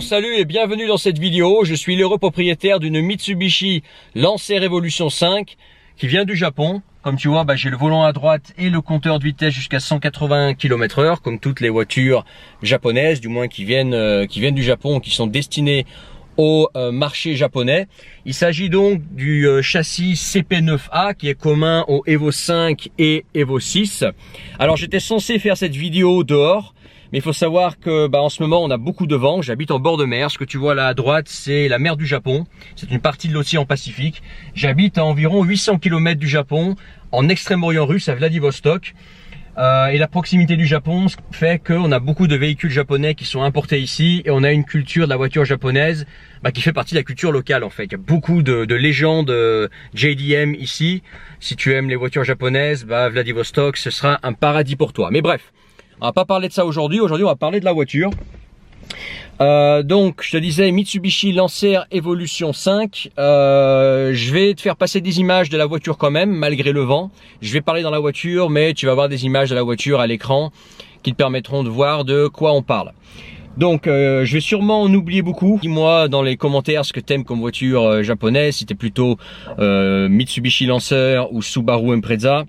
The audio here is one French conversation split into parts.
Alors salut et bienvenue dans cette vidéo. Je suis l'heureux propriétaire d'une Mitsubishi Lancer Evolution 5 qui vient du Japon. Comme tu vois, j'ai le volant à droite et le compteur de vitesse jusqu'à 180 km/h, comme toutes les voitures japonaises, du moins qui viennent du Japon, qui sont destinées au marché japonais. Il s'agit donc du châssis CP9A qui est commun au Evo 5 et Evo 6. Alors j'étais censé faire cette vidéo dehors, mais il faut savoir que en ce moment on a beaucoup de vent. J'habite en bord de mer. Ce que tu vois là à droite, c'est la mer du Japon. C'est une partie de l'océan Pacifique. J'habite à environ 800 km du Japon, en Extrême-Orient russe, à Vladivostok. Et la proximité du Japon fait qu'on a beaucoup de véhicules japonais qui sont importés ici, et on a une culture de la voiture japonaise qui fait partie de la culture locale en fait. Il y a beaucoup de légendes JDM ici. Si tu aimes les voitures japonaises, Vladivostok ce sera un paradis pour toi. Mais bref, on va pas parler de ça aujourd'hui. Aujourd'hui on va parler de la voiture. Donc je te disais Mitsubishi Lancer Evolution 5. Je vais te faire passer des images de la voiture quand même, malgré le vent. Je vais parler dans la voiture, mais tu vas voir des images de la voiture à l'écran qui te permettront de voir de quoi on parle. Donc je vais sûrement en oublier beaucoup. Dis-moi dans les commentaires ce que t'aimes comme voiture japonaise, si t'es plutôt Mitsubishi Lancer ou Subaru Impreza,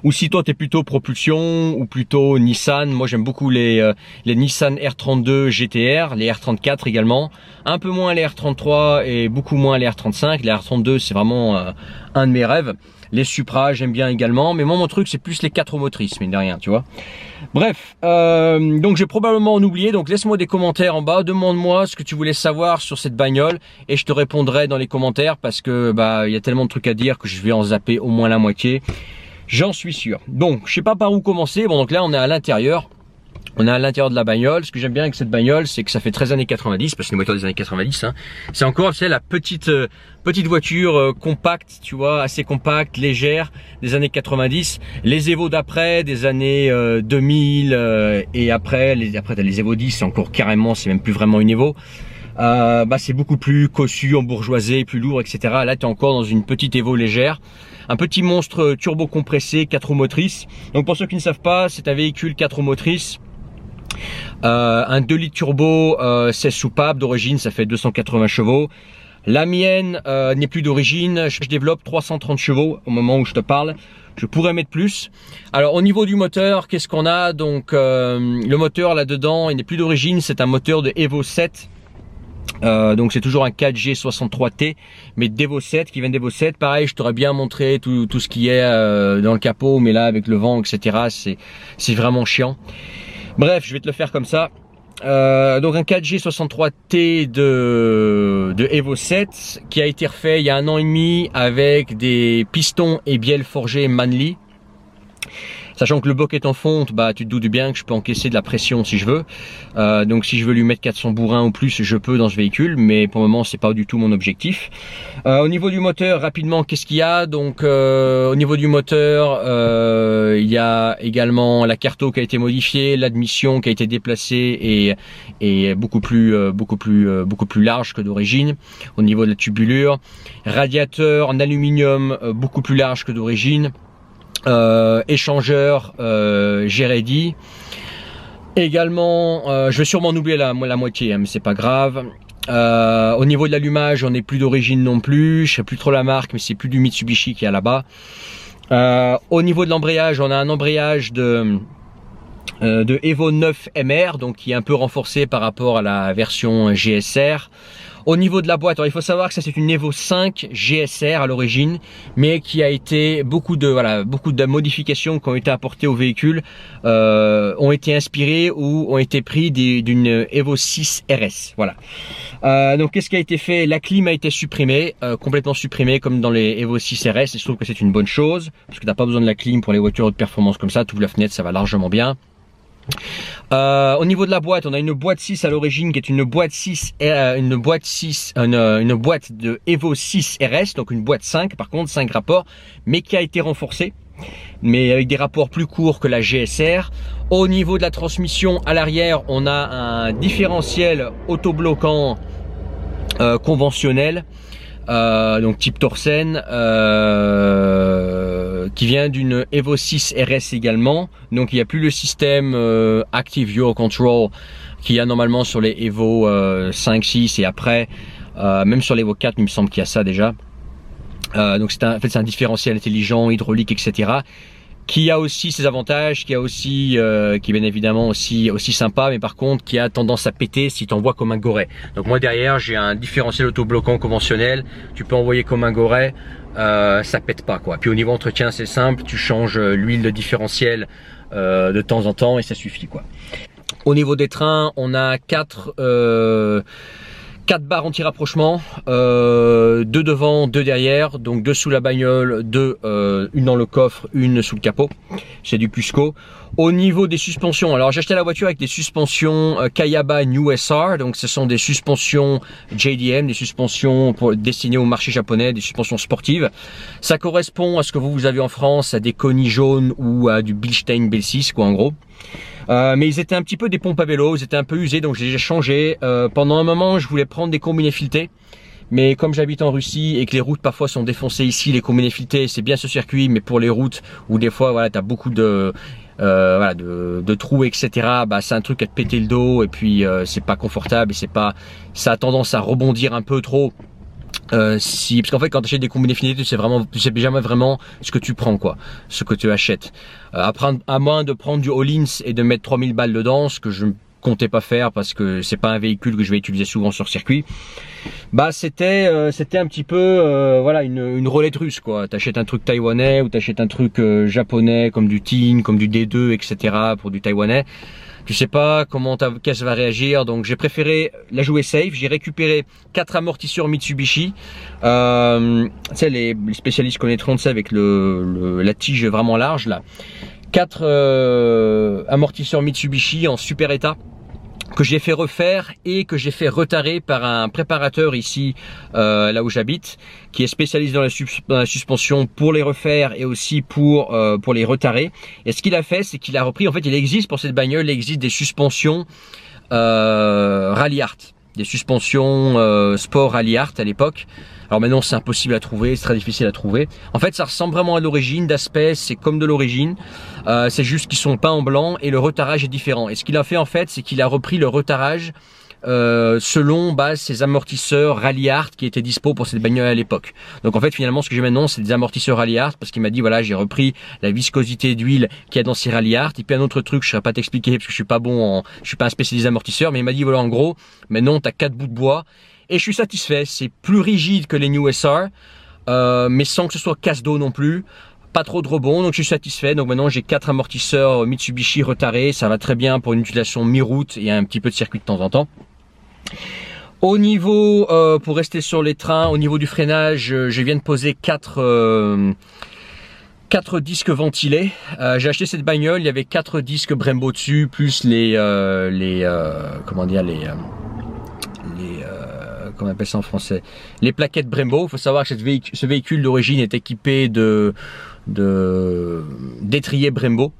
ou si toi t'es plutôt propulsion ou plutôt Nissan. Moi j'aime beaucoup les Nissan R32 GTR, les R34 également, un peu moins les R33 et beaucoup moins les R35. Les R32 c'est vraiment un de mes rêves. Les Supra j'aime bien également, mais moi mon truc c'est plus les 4 motrices, mine de rien, tu vois. Bref, donc j'ai probablement en oublié, donc laisse-moi des commentaires en bas, demande-moi ce que tu voulais savoir sur cette bagnole et je te répondrai dans les commentaires, parce que il y a tellement de trucs à dire que je vais en zapper au moins la moitié. J'en suis sûr. Donc, je sais pas par où commencer. Bon, donc là, on est à l'intérieur. On est à l'intérieur de la bagnole. Ce que j'aime bien avec cette bagnole, c'est que ça fait très années 90, parce que c'est une voiture des années 90. Hein. C'est encore, tu sais, la petite voiture compacte, tu vois, assez compacte, légère, des années 90. Les Evo d'après, des années 2000, et après t'as les Evo 10, c'est encore carrément, c'est même plus vraiment une Evo. C'est beaucoup plus cossu, embourgeoisé, plus lourd, etc. Là, tu es encore dans une petite Evo légère. Un petit monstre turbo compressé, 4 roues motrices. Donc pour ceux qui ne savent pas, c'est un véhicule 4 roues motrices. Un 2 litres turbo, 16 soupapes d'origine, ça fait 280 chevaux. La mienne n'est plus d'origine, je développe 330 chevaux au moment où je te parle. Je pourrais mettre plus. Alors au niveau du moteur, qu'est-ce qu'on a? Donc le moteur là-dedans, il n'est plus d'origine, c'est un moteur de Evo 7. Donc c'est toujours un 4G63T, mais d'Evo 7, qui vient d'Evo 7. Pareil, je t'aurais bien montré tout ce qui est dans le capot, mais là avec le vent, etc., c'est vraiment chiant. Bref, je vais te le faire comme ça. Donc un 4G63T de Evo 7 qui a été refait il y a 1 an et demi avec des pistons et bielles forgées Manley. Sachant que le bloc est en fonte, tu te doutes bien que je peux encaisser de la pression si je veux. Donc si je veux lui mettre 400 bourrins ou plus, je peux dans ce véhicule, mais pour le moment c'est pas du tout mon objectif. Au niveau du moteur, rapidement, qu'est-ce qu'il y a? Donc au niveau du moteur, il y a également la carto qui a été modifiée, l'admission qui a été déplacée et beaucoup plus large que d'origine. Au niveau de la tubulure, radiateur en aluminium beaucoup plus large que d'origine. Échangeur Geredi. Également, je vais sûrement oublier la moitié, mais c'est pas grave. Au niveau de l'allumage, on n'est plus d'origine non plus. Je sais plus trop la marque, mais c'est plus du Mitsubishi qui est là-bas. Au niveau de l'embrayage, on a un embrayage de Evo 9 MR, donc qui est un peu renforcé par rapport à la version GSR. Au niveau de la boîte, alors il faut savoir que ça c'est une Evo 5 GSR à l'origine, mais qui a été beaucoup de modifications qui ont été apportées au véhicule ont été inspirées ou ont été pris d'une Evo 6 RS. Voilà. Donc qu'est-ce qui a été fait? La clim a été supprimée, complètement supprimée comme dans les Evo 6 RS, et je trouve que c'est une bonne chose, parce que t'as pas besoin de la clim pour les voitures de performance comme ça. Tu ouvres la fenêtre, ça va largement bien. Au niveau de la boîte, on a une boîte 6 à l'origine qui est une boîte de Evo 6 RS, donc une boîte 5 par contre, 5 rapports, mais qui a été renforcée, mais avec des rapports plus courts que la GSR. Au niveau de la transmission à l'arrière, on a un différentiel autobloquant conventionnel donc type Torsen, qui vient d'une Evo 6 RS également. Donc il n'y a plus le système Active Euro Control qu'il y a normalement sur les Evo 5, 6 et après, même sur l'Evo 4 il me semble qu'il y a ça déjà. Donc en fait c'est un différentiel intelligent, hydraulique, etc. Qui a aussi ses avantages, qui a aussi, qui est bien évidemment aussi sympa, mais par contre qui a tendance à péter si tu envoies comme un goret. Donc moi derrière j'ai un différentiel autobloquant conventionnel, tu peux envoyer comme un goret, ça pète pas quoi. Puis au niveau entretien c'est simple, tu changes l'huile de différentiel de temps en temps et ça suffit quoi. Au niveau des trains, on a 4 barres anti-rapprochement, 2 devant, 2 derrière, donc 2 sous la bagnole, 2, une dans le coffre, une sous le capot. C'est du Cusco. Au niveau des suspensions, alors j'ai acheté la voiture avec des suspensions Kayaba New SR, donc ce sont des suspensions JDM, des suspensions destinées au marché japonais, des suspensions sportives. Ça correspond à ce que vous avez en France, à des Koni jaunes ou à du Bilstein B6 quoi en gros. Mais ils étaient un petit peu des pompes à vélo, ils étaient un peu usés, donc j'ai changé. Pendant un moment, je voulais prendre des combinés filetés, mais comme j'habite en Russie et que les routes parfois sont défoncées ici, les combinés filetés, c'est bien ce circuit, mais pour les routes où des fois, voilà, t'as beaucoup de trous, etc. Bah, c'est un truc à te péter le dos et puis c'est pas confortable et ça a tendance à rebondir un peu trop. Parce qu'en fait quand tu achètes des combinés filetés tu sais jamais vraiment ce que tu prends quoi, ce que tu achètes. À moins de prendre du Hollins et de mettre 3000 balles dedans, ce que je ne comptais pas faire parce que c'est pas un véhicule que je vais utiliser souvent sur circuit. Bah c'était un petit peu voilà une roulette russe quoi. T'achètes un truc taïwanais ou t'achètes un truc japonais comme du TIN, comme du D2, etc. pour du taïwanais. Tu sais pas comment ta caisse va réagir, donc j'ai préféré la jouer safe. J'ai récupéré 4 amortisseurs Mitsubishi. Tu sais, les spécialistes connaîtront, tu sais, avec la tige vraiment large là. 4 amortisseurs Mitsubishi en super état, que j'ai fait refaire et que j'ai fait retarer par un préparateur ici là où j'habite, qui est spécialisé dans la suspension pour les refaire et aussi pour les retarer. Et ce qu'il a fait, c'est qu'il a repris, en fait il existe pour cette bagnole, il existe des suspensions Rally Art, des suspensions sport Rally Art à l'époque. Alors maintenant c'est impossible à trouver, c'est très difficile à trouver. En fait ça ressemble vraiment à l'origine, d'aspect c'est comme de l'origine, c'est juste qu'ils sont peints en blanc et le retarage est différent. Et ce qu'il a fait en fait, c'est qu'il a repris le retarage selon ces amortisseurs Rally Art qui étaient dispo pour cette bagnole à l'époque. Donc en fait finalement ce que j'ai maintenant c'est des amortisseurs Rally Art, parce qu'il m'a dit voilà j'ai repris la viscosité d'huile qu'il y a dans ces Rally Art. Et puis un autre truc, je ne saurais pas t'expliquer parce que je suis pas je suis pas un spécialiste amortisseur, mais il m'a dit voilà en gros maintenant tu as 4 bouts de bois. Et je suis satisfait, c'est plus rigide que les New SR, mais sans que ce soit casse-dos non plus, pas trop de rebond, donc je suis satisfait. Donc maintenant j'ai 4 amortisseurs Mitsubishi retarés, ça va très bien pour une utilisation mi-route et un petit peu de circuit de temps en temps. Au niveau, pour rester sur les trains, au niveau du freinage, je viens de poser 4 disques ventilés. J'ai acheté cette bagnole, il y avait 4 disques Brembo dessus, plus comment dire, comment on appelle ça en français, les plaquettes Brembo. Il faut savoir que ce véhicule d'origine est équipé d'étriers Brembo.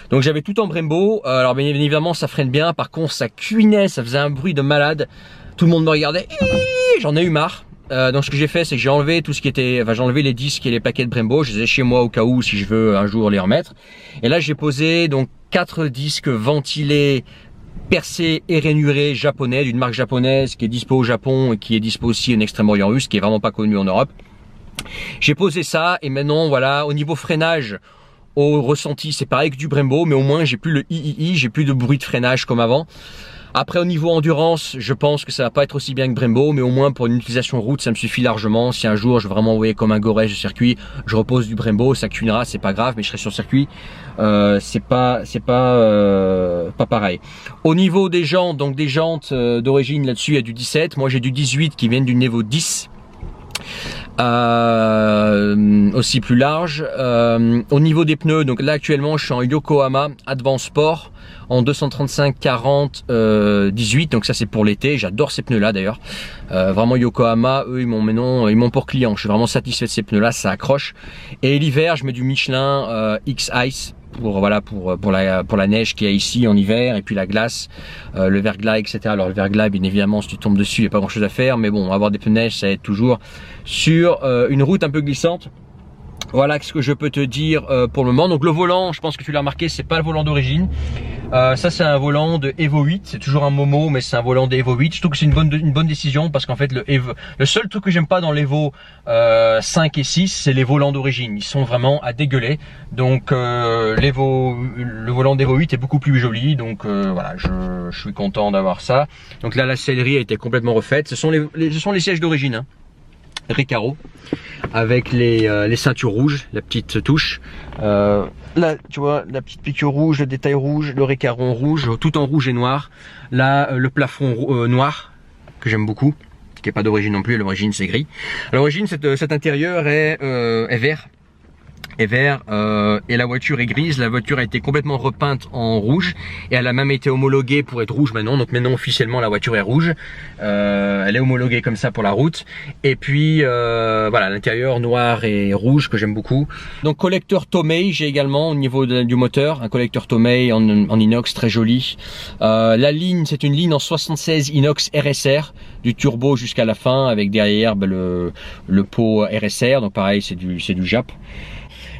Donc j'avais tout en Brembo. Alors bien évidemment ça freine bien, par contre ça cuinait, ça faisait un bruit de malade. Tout le monde me regardait, j'en ai eu marre. Donc ce que j'ai fait, c'est que j'ai enlevé tout ce qui était, j'ai enlevé les disques et les plaquettes Brembo, je les ai chez moi au cas où si je veux un jour les remettre. Et là j'ai posé donc 4 disques ventilés percé et rainuré japonais, d'une marque japonaise qui est dispo au Japon et qui est dispo aussi en Extrême-Orient russe, qui est vraiment pas connu en Europe. J'ai posé ça et maintenant voilà, au niveau freinage, au ressenti c'est pareil que du Brembo, mais au moins j'ai plus le i, j'ai plus de bruit de freinage comme avant. Après au niveau endurance, je pense que ça va pas être aussi bien que Brembo, mais au moins pour une utilisation route ça me suffit largement. Si un jour je veux vraiment envoyer comme un goret sur circuit, je repose du Brembo, ça cuinera, c'est pas grave, mais je serai sur circuit, c'est pas pareil. Au niveau des jantes, donc des jantes d'origine là-dessus il y a du 17, moi j'ai du 18 qui viennent d'une Evo 10. Aussi plus large. Au niveau des pneus, donc là actuellement je suis en Yokohama Advance Sport en 235/40/18, donc ça c'est pour l'été. J'adore ces pneus là d'ailleurs, vraiment Yokohama, eux ils m'ont pour client. Je suis vraiment satisfait de ces pneus là, ça accroche. Et l'hiver je mets du Michelin X-Ice pour la neige qu'il y a ici en hiver, et puis la glace, le verglas, etc. Alors le verglas, bien évidemment, si tu tombes dessus, il n'y a pas grand chose à faire, mais bon, avoir des pneus neige, ça aide toujours sur une route un peu glissante. Voilà ce que je peux te dire pour le moment. Donc le volant, je pense que tu l'as remarqué, c'est pas le volant d'origine. Ça c'est un volant de Evo 8, c'est toujours un Momo, mais c'est un volant d'Evo 8. Je trouve que c'est une bonne décision, parce qu'en fait le seul truc que j'aime pas dans l'Evo 5 et 6, c'est les volants d'origine. Ils sont vraiment à dégueuler. Donc le volant d'Evo 8 est beaucoup plus joli. Donc voilà, je suis content d'avoir ça. Donc là la sellerie a été complètement refaite. Ce sont les sièges d'origine, hein. Recaro, avec les ceintures rouges, la petite touche. Là, tu vois, la petite piqûre rouge, le détail rouge, le récaron rouge, tout en rouge et noir. Là, le plafond noir, que j'aime beaucoup, qui n'est pas d'origine non plus, à l'origine c'est gris. À l'origine, cet intérieur est vert. Et la voiture est grise. La voiture a été complètement repeinte en rouge et elle a même été homologuée pour être rouge maintenant. Donc maintenant officiellement la voiture est rouge, elle est homologuée comme ça pour la route. Et puis voilà, l'intérieur noir et rouge que j'aime beaucoup. Donc collecteur Tomei j'ai également au niveau du moteur, un collecteur Tomei en inox très joli. La ligne, c'est une ligne en 76 inox RSR, du turbo jusqu'à la fin, avec derrière le pot RSR. Donc pareil, c'est du Jap.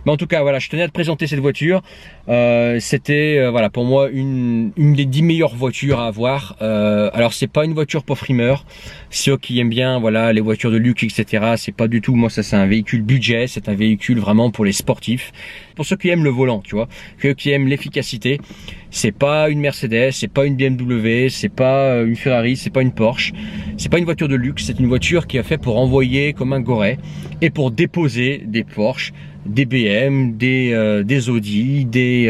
Mais en tout cas, voilà, je tenais à te présenter cette voiture. C'était voilà, pour moi une des 10 meilleures voitures à avoir. Alors c'est pas une voiture pour frimeur. Ceux qui aiment bien, voilà, les voitures de luxe, etc. C'est pas du tout. Moi, ça c'est un véhicule budget. C'est un véhicule vraiment pour les sportifs. Pour ceux qui aiment le volant, tu vois, ceux qui aiment l'efficacité. C'est pas une Mercedes, c'est pas une BMW, c'est pas une Ferrari, c'est pas une Porsche. C'est pas une voiture de luxe. C'est une voiture qui est faite pour envoyer comme un goret et pour déposer des Porsche, des BM, des Audi, des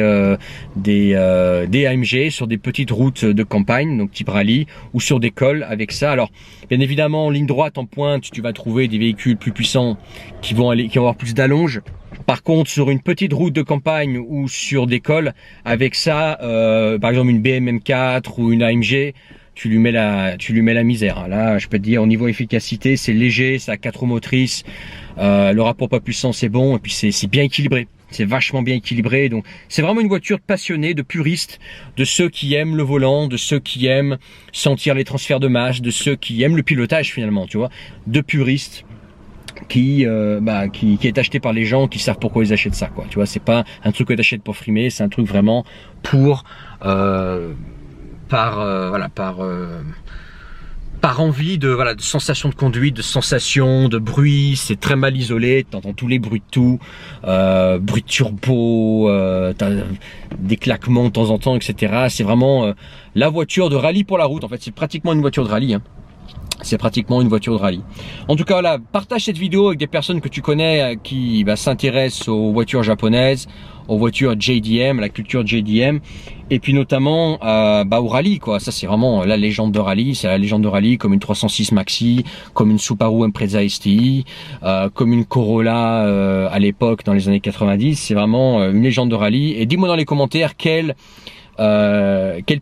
AMG sur des petites routes de campagne, donc type rallye, ou sur des cols avec ça. Alors bien évidemment, en ligne droite, en pointe, tu vas trouver des véhicules plus puissants qui vont avoir plus d'allonge. Par contre, sur une petite route de campagne ou sur des cols, avec ça, par exemple une BM M4 ou une AMG, tu lui mets la misère. Là, je peux te dire, au niveau efficacité, c'est léger, ça a 4 roues motrices, le rapport poids-puissance est bon, et puis c'est bien équilibré. C'est vachement bien équilibré. Donc, c'est vraiment une voiture de passionnés, de puristes, de ceux qui aiment le volant, de ceux qui aiment sentir les transferts de masse, de ceux qui aiment le pilotage finalement, tu vois, de puristes. Qui est acheté par les gens qui savent pourquoi ils achètent ça, quoi. Tu vois, c'est pas un truc que tu achètes pour frimer, c'est un truc vraiment pour par envie de sensation de conduite, de sensation de bruit. C'est très mal isolé, tu entends tous les bruits de tout, bruit de turbo, t'as des claquements de temps en temps, etc. C'est vraiment la voiture de rallye pour la route. En fait, c'est pratiquement une voiture de rallye, hein. C'est pratiquement une voiture de rallye. En tout cas, voilà, partage cette vidéo avec des personnes que tu connais qui s'intéressent aux voitures japonaises, aux voitures JDM, à la culture JDM, et puis notamment au rallye, quoi. Ça, c'est vraiment la légende de rallye. C'est la légende de rallye, comme une 306 Maxi, comme une Subaru Impreza STI, comme une Corolla à l'époque dans les années 90. C'est vraiment une légende de rallye. Et dis-moi dans les commentaires quel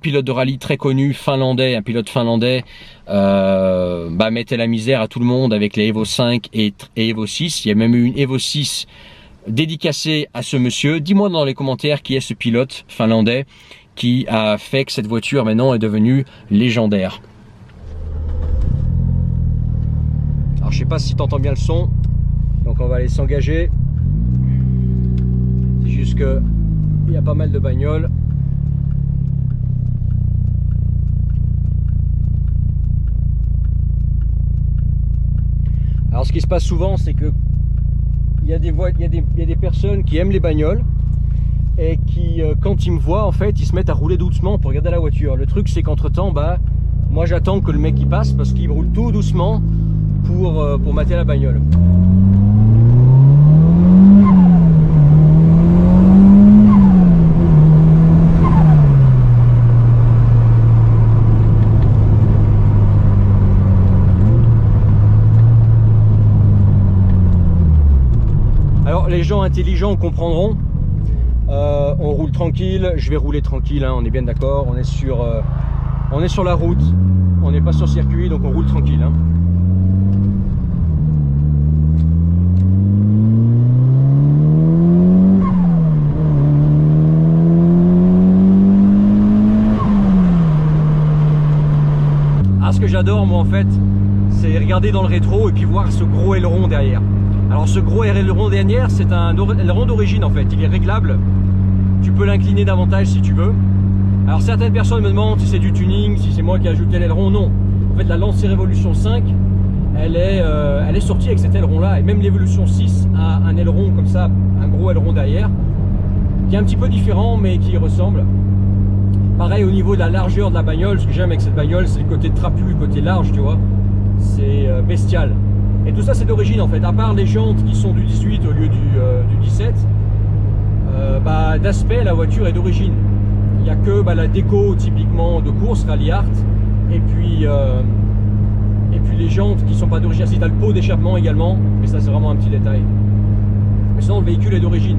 pilote de rallye très connu finlandais, un pilote finlandais, mettait la misère à tout le monde avec les Evo 5 et Evo 6. Il y a même eu une Evo 6 dédicacée à ce monsieur. Dis-moi dans les commentaires qui est ce pilote finlandais qui a fait que cette voiture maintenant est devenue légendaire. Alors je sais pas si tu entends bien le son, donc on va aller s'engager. C'est juste que il y a pas mal de bagnoles. Alors ce qui se passe souvent, c'est que il y a des personnes qui aiment les bagnoles et qui, quand ils me voient, en fait, ils se mettent à rouler doucement pour regarder la voiture. Le truc, c'est qu'entre temps, moi j'attends que le mec il passe parce qu'il roule tout doucement pour mater la bagnole. Les gens intelligents comprendront. On roule tranquille, je vais rouler tranquille, hein, on est bien d'accord. On est sur la route, on n'est pas sur circuit, donc on roule tranquille, hein. Alors ce que j'adore moi en fait, c'est regarder dans le rétro et puis voir ce gros aileron derrière. Alors ce gros aileron derrière, c'est un aileron d'origine en fait, il est réglable. Tu peux l'incliner davantage si tu veux. Alors certaines personnes me demandent si c'est du tuning, si c'est moi qui ai ajouté l'aileron. Non. En fait la Lancer Evolution 5, elle est sortie avec cet aileron là. Et même l'Evolution 6 a un aileron comme ça, un gros aileron derrière, qui est un petit peu différent mais qui y ressemble. Pareil au niveau de la largeur de la bagnole, ce que j'aime avec cette bagnole, c'est le côté trapu, le côté large, tu vois. C'est bestial. Et tout ça c'est d'origine en fait, à part les jantes qui sont du 18 au lieu du 17, d'aspect la voiture est d'origine. Il n'y a que la déco typiquement de course, Rally Art, et puis les jantes qui sont pas d'origine. Si tu as le pot d'échappement également, mais ça c'est vraiment un petit détail. Mais sinon le véhicule est d'origine.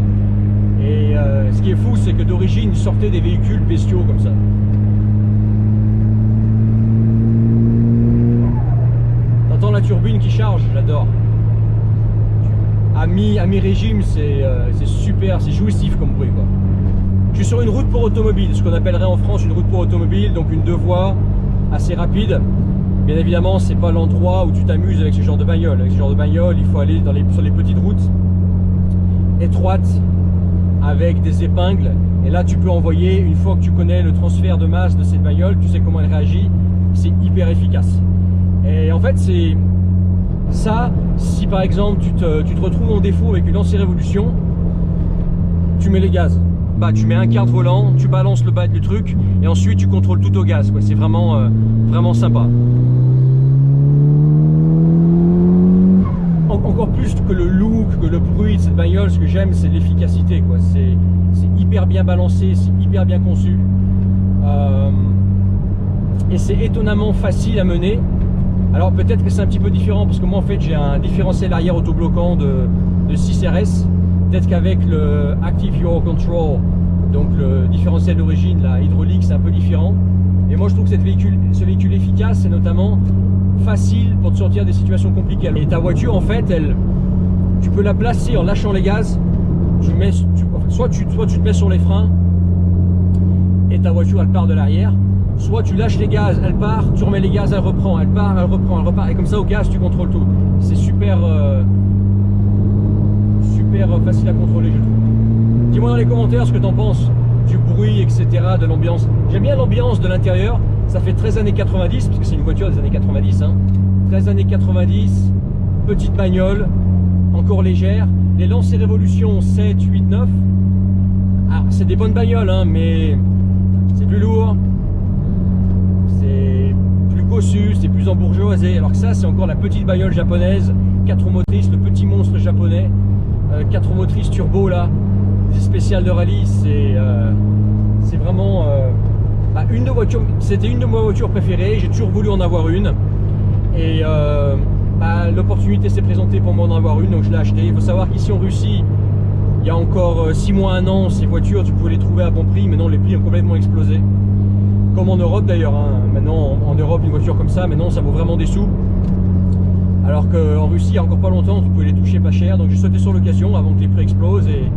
Et ce qui est fou, c'est que d'origine, ils sortaient des véhicules bestiaux comme ça. T'entends la turbine qui charge, j'adore. À mi-régime, c'est super, c'est jouissif comme bruit, quoi. Je suis sur une route pour automobile, ce qu'on appellerait en France une route pour automobile, donc une 2 voies assez rapide. Bien évidemment, c'est pas l'endroit où tu t'amuses avec ce genre de bagnole. Avec ce genre de bagnole, il faut aller sur les petites routes étroites, avec des épingles, et là tu peux envoyer, une fois que tu connais le transfert de masse de cette bagnole, tu sais comment elle réagit, c'est hyper efficace. Et en fait c'est ça, si par exemple tu te retrouves en défaut avec une Lancer Evolution, tu mets les gaz, tu mets un quart de volant, tu balances le bas du truc, et ensuite tu contrôles tout au gaz, c'est vraiment, vraiment sympa. Encore plus que le look, que le bruit de cette bagnole, ce que j'aime c'est l'efficacité, c'est hyper bien balancé, c'est hyper bien conçu, et c'est étonnamment facile à mener. Alors peut-être que c'est un petit peu différent parce que moi en fait j'ai un différentiel arrière autobloquant de 6 RS, peut-être qu'avec le Active Yaw Control, donc le différentiel d'origine, la hydraulique, c'est un peu différent. Et moi je trouve que ce véhicule efficace, c'est notamment facile pour te sortir des situations compliquées. Et ta voiture en fait, tu peux la placer en lâchant les gaz, soit tu te mets sur les freins et ta voiture elle part de l'arrière, soit tu lâches les gaz, elle part, tu remets les gaz, elle reprend, elle part, elle reprend, elle repart, et comme ça au gaz tu contrôles tout. C'est super facile à contrôler, je trouve. Dis-moi dans les commentaires ce que tu en penses du bruit, etc., de l'ambiance. J'aime bien l'ambiance de l'intérieur. Ça fait 13 années 90, parce que c'est une voiture des années 90, 13 années 90, petite bagnole, encore légère. Les Lancer Evolution 7, 8, 9, alors c'est des bonnes bagnoles, mais c'est plus lourd, c'est plus cossu, c'est plus embourgeoisé. Alors que ça, c'est encore la petite bagnole japonaise, 4 roues motrices, le petit monstre japonais, 4 roues motrices turbo là, des spéciales de rallye, c'est vraiment... c'était une de mes voitures préférées, j'ai toujours voulu en avoir une, et l'opportunité s'est présentée pour moi d'en avoir une, donc je l'ai acheté. Il faut savoir qu'ici en Russie, il y a encore 6 mois, 1 an, ces voitures tu pouvais les trouver à bon prix. Maintenant les prix ont complètement explosé, comme en Europe d'ailleurs, Maintenant en Europe, une voiture comme ça, maintenant ça vaut vraiment des sous, alors qu'en Russie il y a encore pas longtemps tu pouvais les toucher pas cher. Donc j'ai sauté sur l'occasion avant que les prix explosent. Et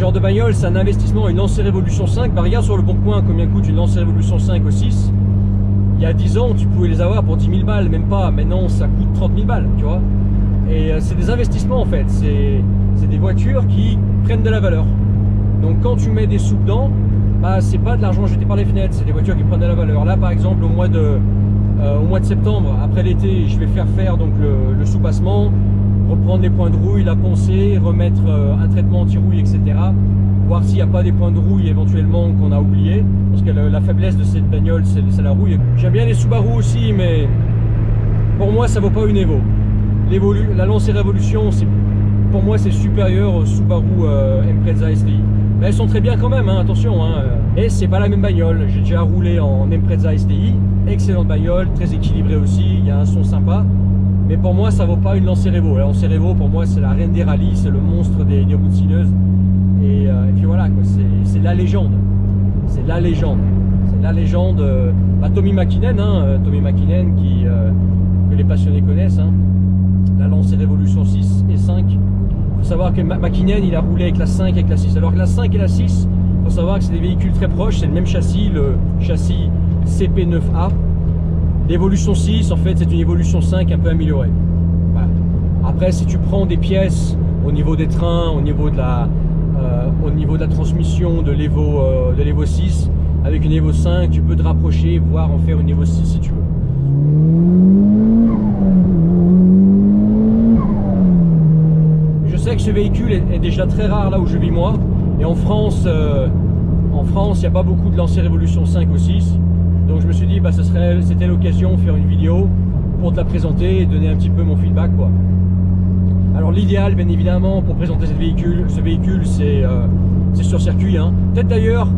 de bagnole, c'est un investissement. Une Lancer Evolution 5, regarde sur le bon coin combien coûte une Lancer Evolution 5 au 6. Il y a 10 ans tu pouvais les avoir pour 10 000 balles, même pas. Maintenant ça coûte 30 000 balles, tu vois. Et c'est des investissements en fait, c'est des voitures qui prennent de la valeur. Donc quand tu mets des sous dedans, c'est pas de l'argent jeté par les fenêtres, c'est des voitures qui prennent de la valeur. Là par exemple au mois de septembre, après l'été, je vais faire donc le sous-passement, reprendre les points de rouille, la poncer, remettre un traitement anti-rouille, etc. Voir s'il n'y a pas des points de rouille éventuellement qu'on a oublié, parce que la faiblesse de cette bagnole c'est la rouille. J'aime bien les Subaru aussi, mais pour moi ça vaut pas une Evo. La Lancer Evolution, pour moi c'est supérieur au Subaru Impreza STI. Mais elles sont très bien quand même, attention. Et c'est pas la même bagnole. J'ai déjà roulé en Impreza STI, excellente bagnole, très équilibrée aussi, il y a un son sympa. Mais pour moi ça vaut pas une Lancer Evo. La Lancer Evo pour moi c'est la reine des rallyes, c'est le monstre des routes sinueuses. Et puis voilà, c'est la légende. C'est la légende. la légende Tommy Mäkinen, Tommy Mäkinen que les passionnés connaissent, la lancée Révolution 6 et 5. Il faut savoir que Mäkinen il a roulé avec la 5 et avec la 6, alors que la 5 et la 6, il faut savoir que c'est des véhicules très proches, c'est le même châssis, le châssis CP9A. L'évolution 6 en fait c'est une évolution 5 un peu améliorée. Voilà. Après si tu prends des pièces au niveau des trains, au niveau de la transmission de l'Evo 6, avec une Evo 5, tu peux te rapprocher, voire en faire une Evo 6 si tu veux. Je sais que ce véhicule est déjà très rare là où je vis moi, et en France, il n'y a pas beaucoup de lancers Révolution 5 ou 6, donc je me suis dit bah c'était l'occasion de faire une vidéo pour te la présenter et donner un petit peu mon feedback quoi. Alors l'idéal bien évidemment pour présenter ce véhicule c'est sur circuit. Peut-être d'ailleurs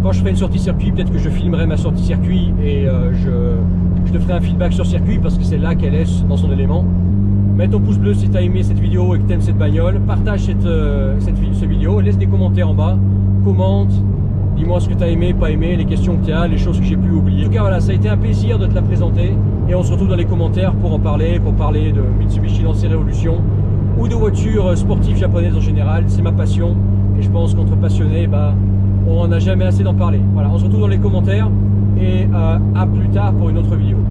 quand je ferai une sortie circuit, peut-être que je filmerai ma sortie circuit et je te ferai un feedback sur circuit parce que c'est là qu'elle est dans son élément. Mets ton pouce bleu si tu as aimé cette vidéo et que tu aimes cette bagnole, partage cette vidéo, laisse des commentaires en bas, commente, dis-moi ce que tu as aimé, pas aimé, les questions que tu as, les choses que j'ai pu oublier. En tout cas voilà, ça a été un plaisir de te la présenter et on se retrouve dans les commentaires pour en parler, de Mitsubishi Lancer Révolution ou de voitures sportives japonaises en général. C'est ma passion et je pense qu'entre passionnés, on n'a jamais assez d'en parler. Voilà, on se retrouve dans les commentaires et à plus tard pour une autre vidéo.